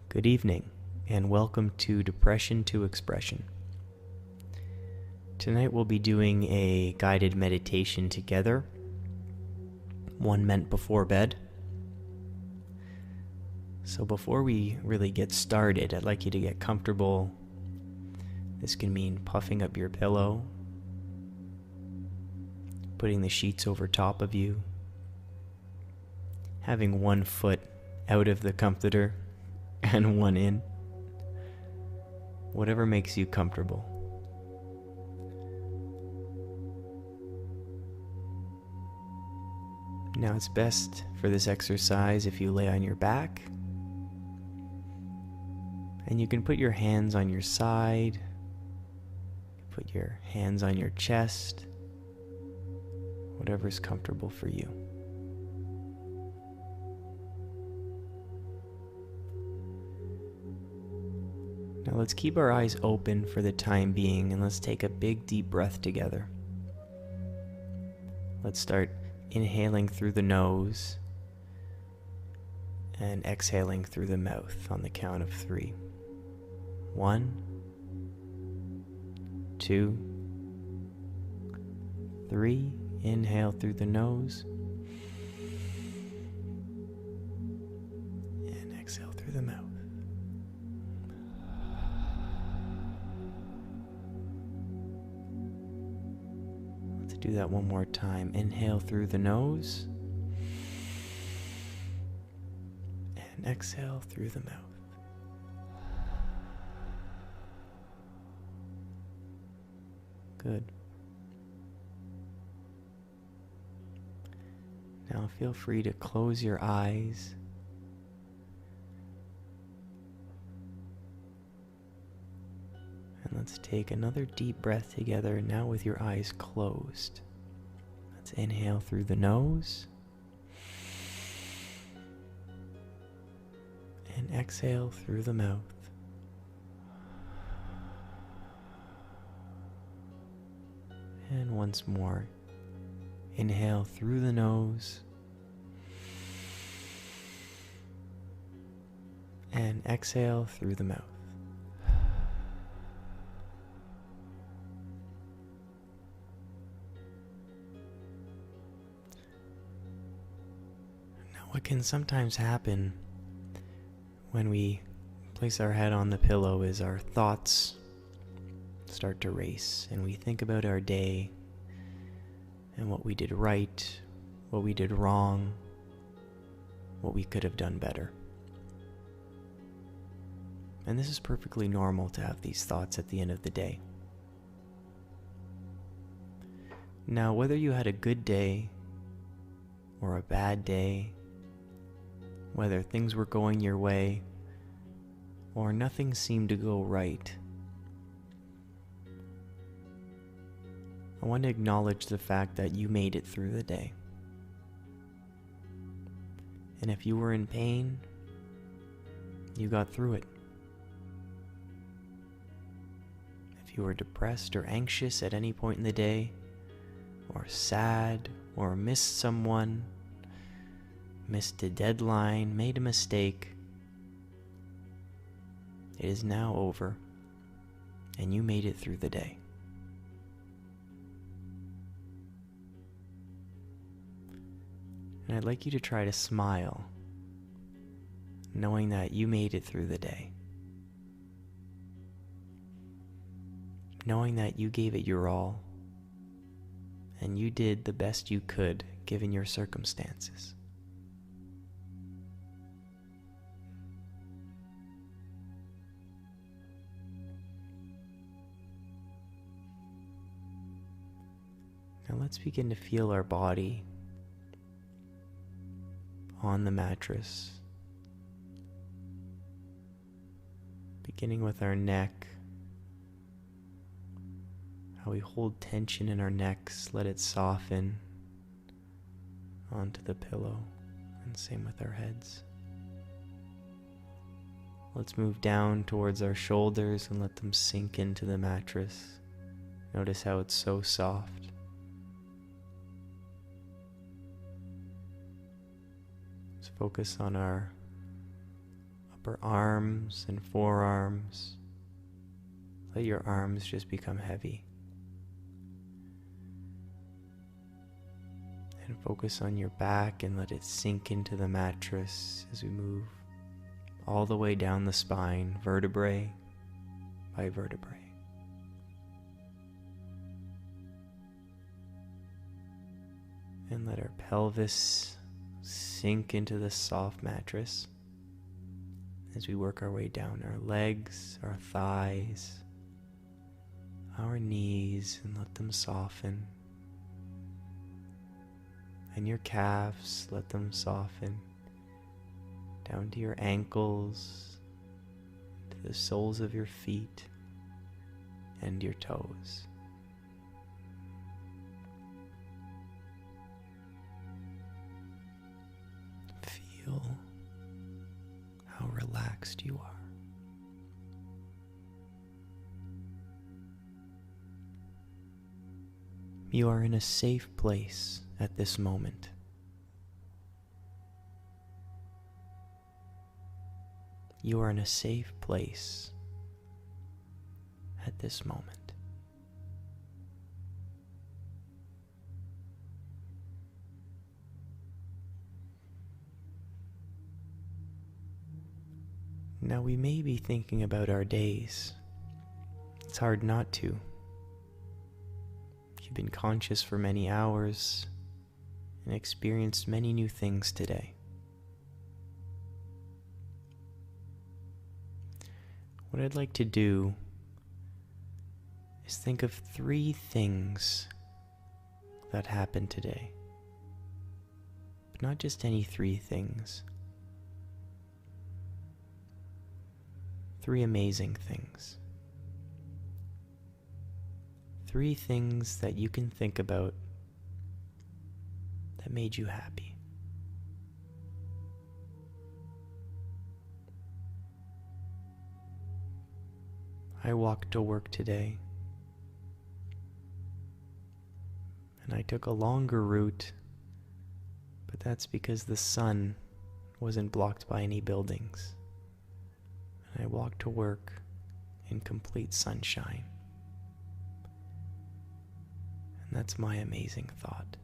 Good evening, and welcome to Depression to Expression. Tonight we'll be doing a guided meditation together, one meant before bed. So before we really get started, I'd like you to get comfortable. This can mean puffing up your pillow, putting the sheets over top of you, having one foot out of the comforter and one in. Whatever makes you comfortable. Now it's best for this exercise if you lay on your back, and you can put your hands on your side, put your hands on your chest, whatever's comfortable for you. Now let's keep our eyes open for the time being, and let's take a big deep breath together. Let's start inhaling through the nose and exhaling through the mouth on the count of 3. 1, 2, 3. Inhale through the nose and exhale through the mouth. Let's do that one more time. Inhale through the nose and exhale through the mouth. Good. Now feel free to close your eyes. And let's take another deep breath together, now with your eyes closed. Let's inhale through the nose and exhale through the mouth. And once more, inhale through the nose and exhale through the mouth. Now, what can sometimes happen when we place our head on the pillow is our thoughts start to race, and we think about our day and what we did right, what we did wrong, what we could have done better. And this is perfectly normal to have these thoughts at the end of the day. Now, whether you had a good day or a bad day, whether things were going your way or nothing seemed to go right, I want to acknowledge the fact that you made it through the day. And if you were in pain, you got through it. If you were depressed or anxious at any point in the day, or sad, or missed someone, missed a deadline, made a mistake, it is now over, and you made it through the day. And I'd like you to try to smile, knowing that you made it through the day. Knowing that you gave it your all, and you did the best you could given your circumstances. Now let's begin to feel our body on the mattress, beginning with our neck, how we hold tension in our necks, let it soften onto the pillow, and same with our heads. Let's move down towards our shoulders and let them sink into the mattress. Notice how it's so soft. Let's focus on our upper arms and forearms. Let your arms just become heavy. And focus on your back and let it sink into the mattress as we move all the way down the spine, vertebrae by vertebrae. And let our pelvis sink into the soft mattress as we work our way down our legs, our thighs, our knees, and let them soften. And your calves, let them soften down to your ankles, to the soles of your feet, and your toes. Feel how relaxed you are. You are in a safe place at this moment. You are in a safe place at this moment. Now we may be thinking about our days. It's hard not to. You've been conscious for many hours and experienced many new things today. What I'd like to do is think of 3 things that happened today. But not just any 3 things. 3 amazing things. 3 things that you can think about that made you happy. I walked to work today, and I took a longer route, but that's because the sun wasn't blocked by any buildings. And I walked to work in complete sunshine. And that's my amazing thought.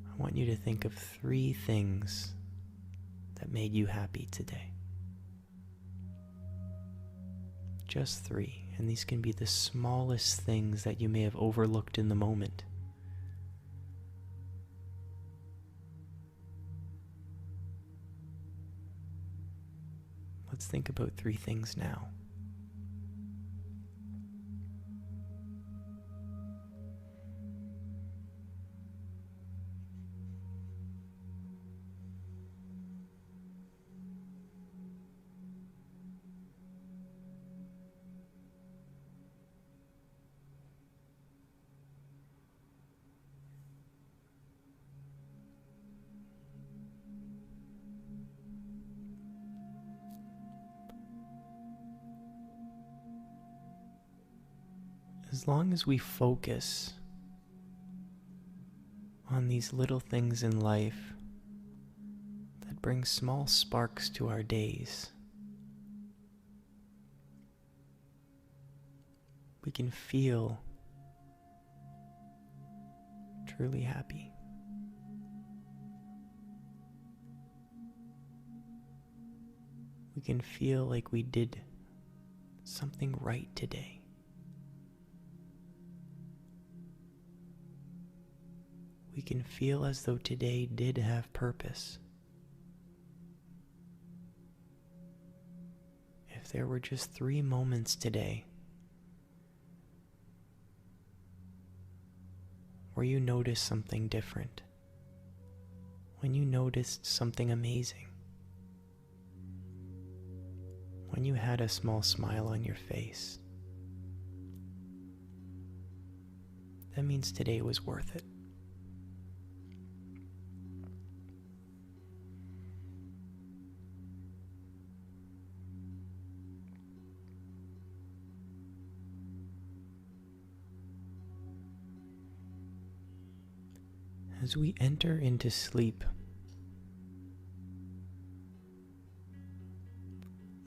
I want you to think of 3 things that made you happy today. Just 3, and these can be the smallest things that you may have overlooked in the moment. Let's think about 3 things now. As long as we focus on these little things in life that bring small sparks to our days, we can feel truly happy. We can feel like we did something right today. We can feel as though today did have purpose. If there were just 3 moments today where you noticed something different, when you noticed something amazing, when you had a small smile on your face, that means today was worth it. As we enter into sleep,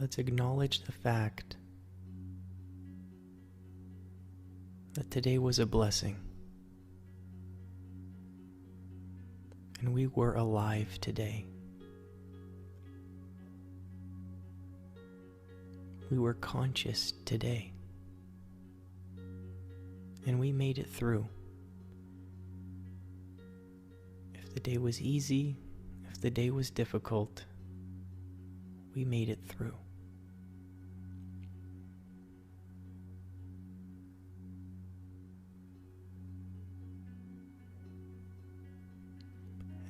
let's acknowledge the fact that today was a blessing. And we were alive today. We were conscious today. And we made it through. If the day was easy, if the day was difficult, we made it through.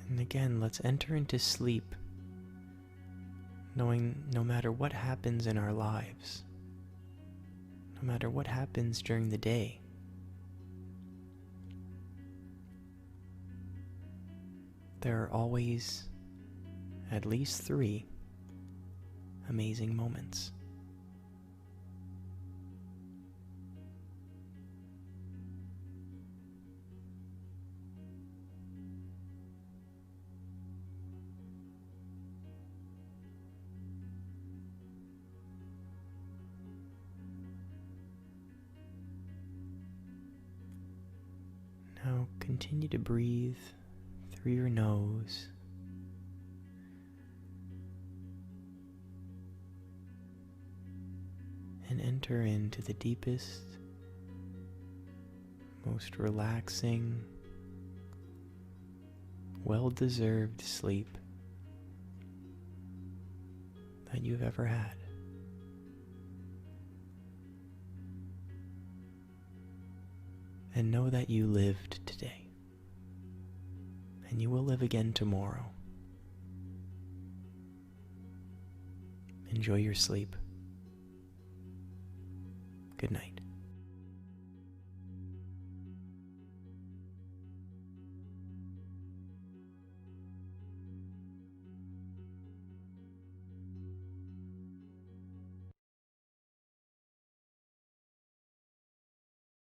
And again, let's enter into sleep, knowing no matter what happens in our lives, no matter what happens during the day, there are always at least 3 amazing moments. Now continue to breathe through your nose. And enter into the deepest, most relaxing, well-deserved sleep that you've ever had. And know that you lived today, and you will live again tomorrow. Enjoy your sleep. Good night.